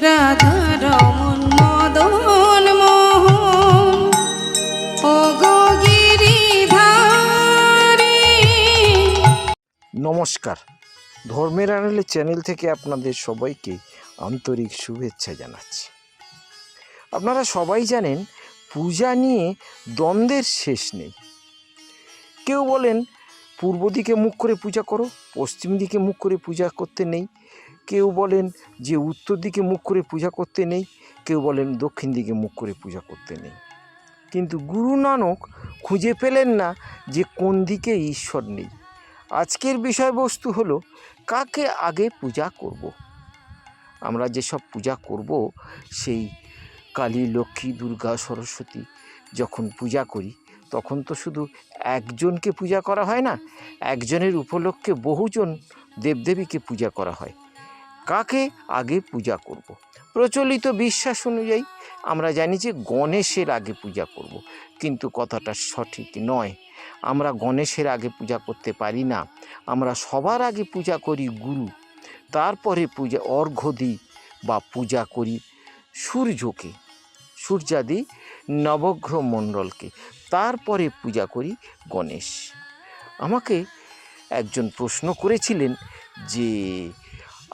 রাধা রমন মদন মোহন ও গো গিরিধারী। নমস্কার, ধর্মের আড়ালে চ্যানেল থেকে আপনাদের সবাইকে আন্তরিক শুভেচ্ছা জানাচ্ছি। আপনারা সবাই জানেন, পূজা নিয়ে দ্বন্দ্বের শেষ নেই। কেউ বলেন পূর্ব দিকে মুখ করে পূজা করো, পশ্চিম দিকে মুখ করে পূজা করতে নেই। কেউ বলেন যে উত্তর দিকে মুখ করে পূজা করতে নেই, কেউ বলেন দক্ষিণ দিকে মুখ করে পূজা করতে নেই। কিন্তু গুরু নানক খুঁজে পেলেন না যে কোন দিকে ঈশ্বর নেই। আজকের বিষয়বস্তু হলো কাকে আগে পূজা করব। আমরা যেসব পূজা করব, সেই কালী, লক্ষ্মী, দুর্গা, সরস্বতী যখন পূজা করি, তখন তো শুধু একজনকে পূজা করা হয় না, একজনের উপলক্ষে বহুজন দেবদেবীকে পূজা করা হয়। কাকে আগে পূজা করব? প্রচলিত বিশ্বাস অনুযায়ী আমরা জানি যে গণেশের আগে পূজা করব, কিন্তু কথাটা সঠিক নয়। আমরা গণেশের আগে পূজা করতে পারি না। আমরা সবার আগে পূজা করি গুরু, তারপরে পূজা অর্ঘ্য দিই বা পূজা করি সূর্যকে, সূর্যাদি নবগ্রহ মণ্ডলকে, তারপরে পূজা করি গণেশ। আমাকে একজন প্রশ্ন করেছিলেন যে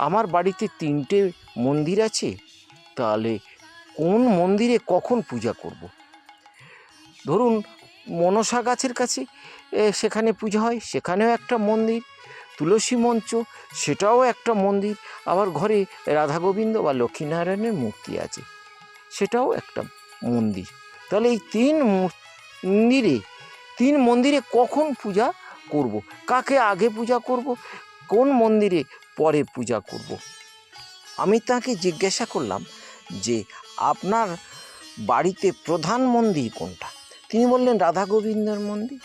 আমার বাড়িতে 3টে মন্দির আছে, তাহলে কোন মন্দিরে কখন পূজা করব। ধরুন মনসা গাছের কাছে সেখানে পূজা হয়, সেখানেও একটা মন্দির। তুলসী মঞ্চ, সেটাও একটা মন্দির। আবার ঘরে রাধা গোবিন্দ বা লক্ষ্মীনারায়ণের মূর্তি আছে, সেটাও একটা মন্দির। তাহলে এই 3 মন্দিরে কখন পূজা করব, কাকে আগে পূজা করব, কোন মন্দিরে পরে পূজা করব। আমি তাকে জিজ্ঞাসা করলাম যে আপনার বাড়িতে প্রধান মন্দির কোনটা? তিনি বললেন রাধা গোবিন্দর মন্দির।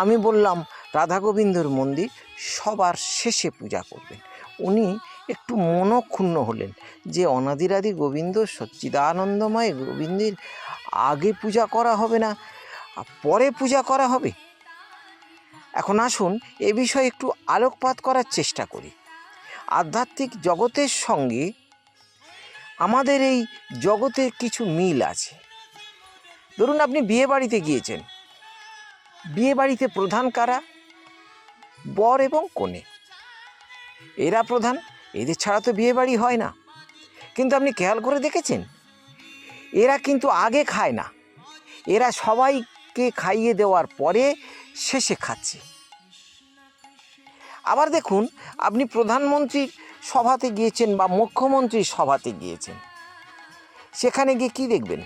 আমি বললাম রাধা গোবিন্দর মন্দির সবার শেষে পূজা করবেন। উনি একটু মনক্ষুণ্ণ হলেন যে অনাদিরাদি গোবিন্দ, সচ্চিদানন্দময় গোবিন্দের আগে পূজা করা হবে না, পরে পূজা করা হবে। এখন আসুন এ বিষয়ে একটু আলোকপাত করার চেষ্টা করি। আধ্যাত্মিক জগতের সঙ্গে আমাদের এই জগতের কিছু মিল আছে। ধরুন আপনি বিয়ে বাড়িতে গিয়েছেন, বিয়ে বাড়িতে প্রধান কারা? বর এবং কনে, এরা প্রধান। এদের ছাড়া তো বিয়ে বাড়ি হয় না। কিন্তু আপনি খেয়াল করে দেখেছেন, এরা কিন্তু আগে খায় না, এরা সবাইকে খাইয়ে দেওয়ার পরে শেষে খাচ্ছে। আবার দেখুন, আপনি প্রধানমন্ত্রীর সভাতে গিয়েছেন বা মুখ্যমন্ত্রীর সভাতে গিয়েছেন, সেখানে গিয়ে কী দেখবেন?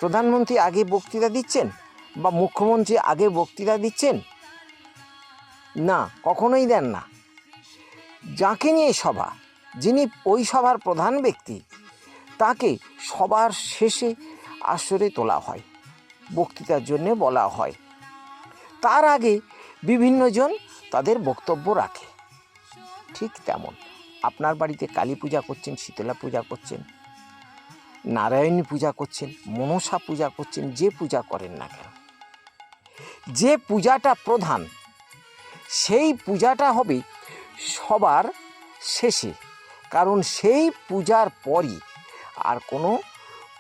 প্রধানমন্ত্রী আগে বক্তৃতা দিচ্ছেন বা মুখ্যমন্ত্রী আগে বক্তৃতা দিচ্ছেন? না, কখনোই দেন না। যাকে নিয়ে সভা, যিনি ওই সভার প্রধান ব্যক্তি, তাকে সবার শেষে আসরে তোলা হয়, বক্তৃতার জন্যে বলা হয়। তার আগে বিভিন্নজন তাদের বক্তব্য রাখে। ঠিক তেমন আপনার বাড়িতে কালী পূজা করছেন, শীতলা পূজা করছেন, নারায়ণী পূজা করছেন, মনসা পূজা করছেন, যে পূজা করেন না কেন, যে পূজাটা প্রধান সেই পূজাটা হবে সবার শেষে। কারণ সেই পূজার পরই আর কোনো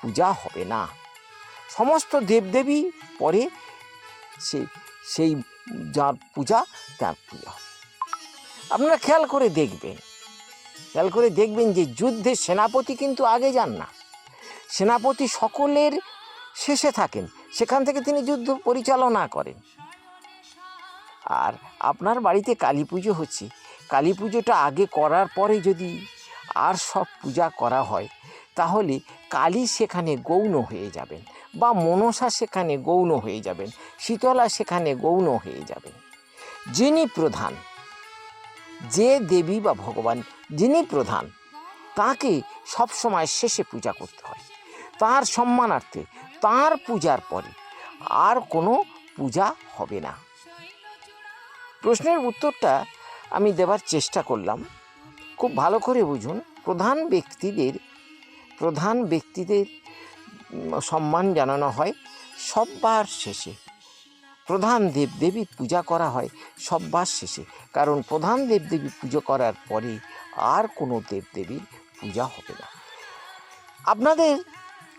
পূজা হবে না। সমস্ত দেবদেবী পরে সেই যার পূজা, তার পূজা হবে। আপনারা খেয়াল করে দেখবেন যে যুদ্ধে সেনাপতি কিন্তু আগে যান না, সেনাপতি সকলের শেষে থাকেন, সেখান থেকে তিনি যুদ্ধ পরিচালনা করেন। আর আপনার বাড়িতে কালী পুজো হচ্ছে, কালী পুজোটা আগে করার পরে যদি আর সব পূজা করা হয়, তাহলে কালী সেখানে গৌণ হয়ে যাবেন, বা মনসা সেখানে গৌণ হয়ে যাবেন, শীতলা সেখানে গৌণ হয়ে যাবেন। যিনি প্রধান, যে দেবী বা ভগবান যিনি প্রধান, তাকে সবসময় শেষে পূজা করতে হয়। তার সম্মানার্থে তার পূজার পরে আর কোনো পূজা হবে না। প্রশ্নের উত্তরটা আমি দেবার চেষ্টা করলাম। খুব ভালো করে বুঝুন, প্রধান ব্যক্তিদের সম্মান জানানো হয় সবার শেষে। প্রধান দেবদেবীর পূজা করা হয় সবার শেষে, কারণ প্রধান দেবদেবী পুজো করার পরে আর কোনো দেবদেবীর পূজা হবে না। আপনাদের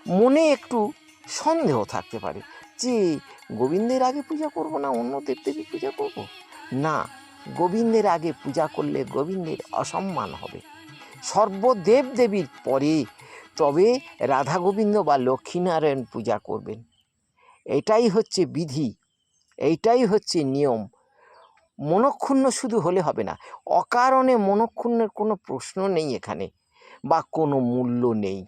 মনে একটু সন্দেহ থাকতে পারে যে গোবিন্দের আগে পূজা করব না অন্য দেবদেবী পূজা করব? না, গোবিন্দের আগে পূজা করলে গোবিন্দের অসম্মান হবে। সর্বদেব দেবীর পরে তবে রাধা গোবিন্দ বা লক্ষ্মীনারায়ণ পূজা করবেন। এটাই হচ্ছে বিধি, এইটাই হচ্ছে নিয়ম। মনক্ষুণ্ণ শুধু হলে হবে না, অকারণে মনক্ষুণ্ণের কোনো প্রশ্ন নেই এখানে, বা কোনো মূল্য নেই।